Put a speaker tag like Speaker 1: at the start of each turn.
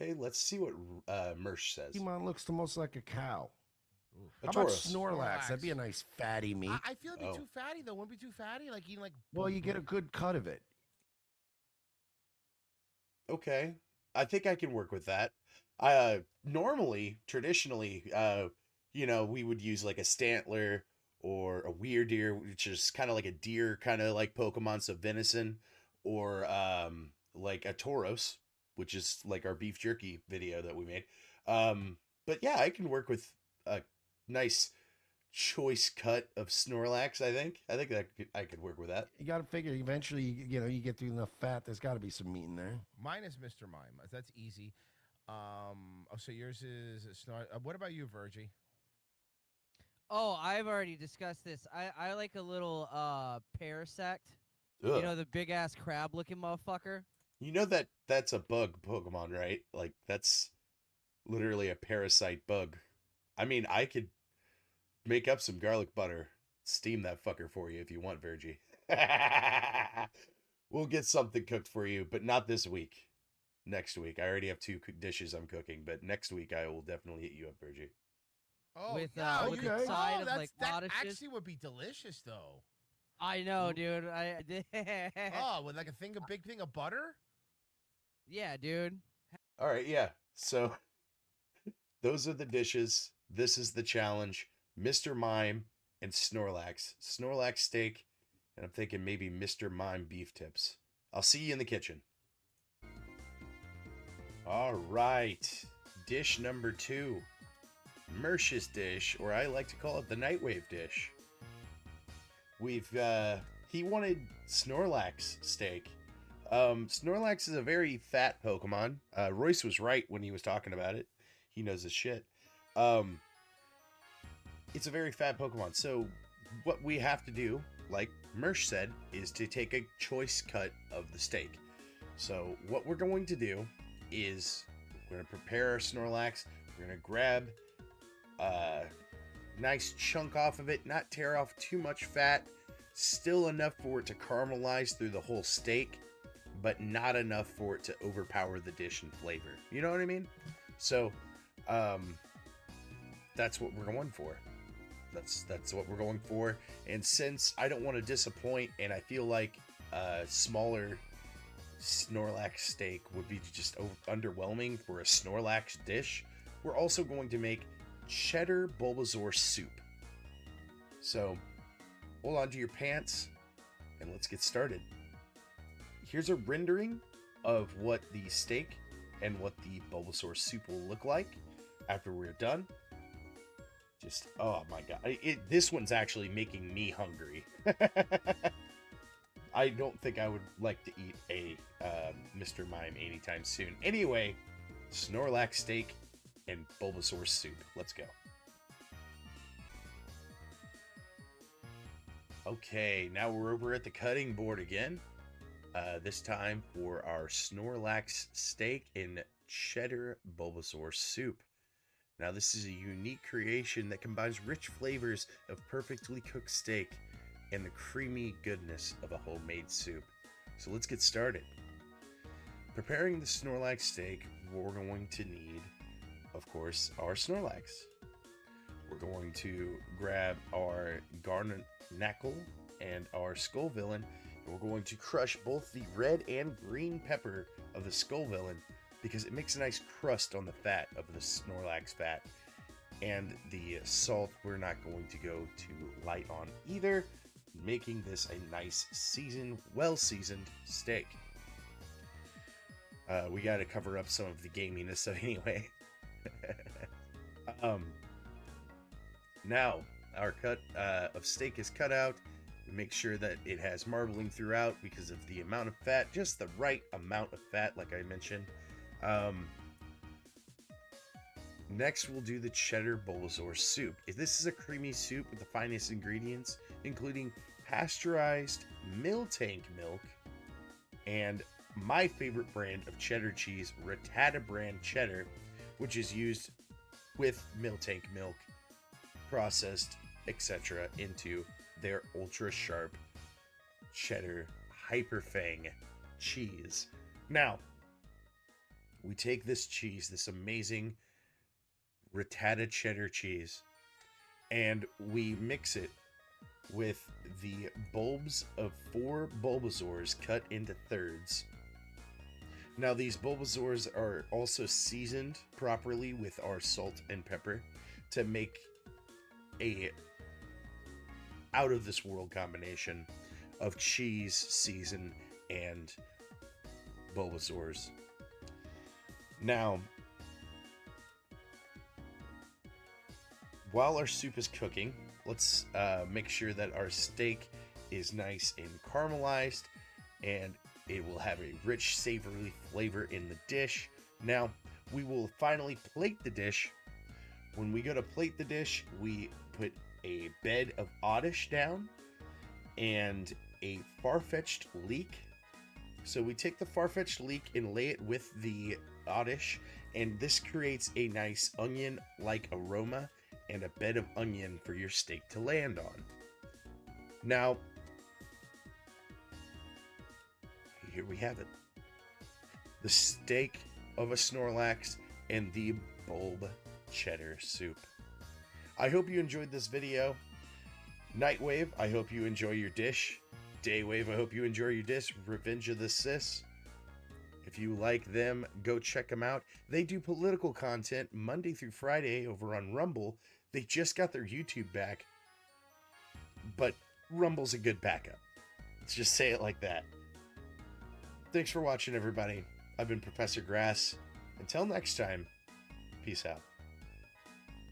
Speaker 1: Okay, let's see what Mersh says.
Speaker 2: Pokemon looks the most like a cow.
Speaker 1: A
Speaker 2: How about
Speaker 1: Tauros.
Speaker 2: Snorlax? That'd be a nice fatty meat.
Speaker 3: I feel it'd be
Speaker 1: Oh.
Speaker 3: too fatty though. Wouldn't it be too fatty? Like eating like.
Speaker 2: Well, you get a good cut of it.
Speaker 1: Okay, I think I can work with that. Normally, traditionally, we would use like a Stantler or a Deer, which is kind of like a deer, kind of like Pokemon, so venison, or like a Tauros, which is like our beef jerky video that we made. But yeah, I can work with a nice choice cut of Snorlax. I think that I could work with that.
Speaker 2: You got to figure eventually, you get through enough fat. There's got to be some meat in there.
Speaker 3: Mine is Mr. Mime. That's easy. So yours is Snort. What about you, Virgie?
Speaker 4: Oh, I've already discussed this. I like a little Parasect.
Speaker 1: Ugh.
Speaker 4: You know, the big ass crab looking motherfucker.
Speaker 1: You know that's a bug Pokemon, right? Like that's literally a parasite bug. I mean, I could make up some garlic butter, steam that fucker for you if you want, Virgie. We'll get something cooked for you, but not this week. Next week. I already have two dishes I'm cooking, but next week I will definitely hit you up, Virgie.
Speaker 3: Oh,
Speaker 4: With,
Speaker 3: yeah,
Speaker 4: with
Speaker 2: the
Speaker 4: side of, like,
Speaker 3: that
Speaker 4: radishes.
Speaker 3: actually would be delicious though.
Speaker 4: I know, dude. I
Speaker 3: Oh, with like big thing of butter.
Speaker 4: Yeah, dude.
Speaker 1: All right, yeah. So those are the dishes. This is the challenge. Mr. Mime and Snorlax. Snorlax steak, and I'm thinking maybe Mr. Mime beef tips. I'll see you in the kitchen. All right. Dish number 2. Mersh's dish, or I like to call it the Nightwave dish. He wanted Snorlax steak. Snorlax is a very fat Pokemon. Royce was right when he was talking about it. He knows his shit. It's a very fat Pokemon. So what we have to do, like Mersh said, is to take a choice cut of the steak. So what we're going to do is we're going to prepare our Snorlax. We're going to grab a nice chunk off of it, not tear off too much fat, still enough for it to caramelize through the whole steak, but not enough for it to overpower the dish in flavor. You know what I mean? So that's what we're going for. That's what we're going for. And since I don't want to disappoint, and I feel like a smaller Snorlax steak would be just underwhelming for a Snorlax dish, we're also going to make Cheddar Bulbasaur soup. So hold on to your pants and let's get started. Here's a rendering of what the steak and what the Bulbasaur soup will look like after we're done. Just, oh my god. This one's actually making me hungry. I don't think I would like to eat a Mr. Mime anytime soon. Anyway, Snorlax steak and Bulbasaur soup. Let's go. Okay, now we're over at the cutting board again. This time for our Snorlax steak and Cheddar Bulbasaur soup. Now this is a unique creation that combines rich flavors of perfectly cooked steak and the creamy goodness of a homemade soup. So let's get started. Preparing the Snorlax steak, we're going to need, of course, our Snorlax. We're going to grab our Garnackle and our Skull Villain, and we're going to crush both the red and green pepper of the Skull Villain because it makes a nice crust on the fat of the Snorlax fat. And the salt we're not going to go too light on either, making this a nice well-seasoned steak. We got to cover up some of the gaminess, so anyway. Now, our cut of steak is cut out. We make sure that it has marbling throughout because of the amount of fat, just the right amount of fat, like I mentioned. Next, we'll do the Cheddar Bulbasaur soup. This is a creamy soup with the finest ingredients, including pasteurized Miltank milk and my favorite brand of cheddar cheese, Rattata brand cheddar, which is used with Miltank milk, processed, etc., into their ultra sharp cheddar hyperfang cheese. Now, we take this cheese, this amazing Rattata cheddar cheese, and we mix it with the bulbs of 4 Bulbasaurs cut into thirds. Now, these Bulbasaurs are also seasoned properly with our salt and pepper to make a out of this world combination of cheese, season, and Bulbasaurs. Now, while our soup is cooking, let's make sure that our steak is nice and caramelized, and it will have a rich, savory flavor in the dish. Now, we will finally plate the dish. When we go to plate the dish, we put a bed of oddish down and a far-fetched leek. So we take the far-fetched leek and lay it with the oddish, and this creates a nice onion-like aroma and a bed of onion for your steak to land on. Now, here we have it. The steak of a Snorlax and the bulb cheddar soup. I hope you enjoyed this video. Nightwave, I hope you enjoy your dish. Daywave, I hope you enjoy your dish. Revenge of the Sis. If you like them, go check them out. They do political content Monday through Friday over on Rumble. They just got their YouTube back, but Rumble's a good backup. Let's just say it like that. Thanks for watching, everybody. I've been Professor Grass. Until next time, peace out.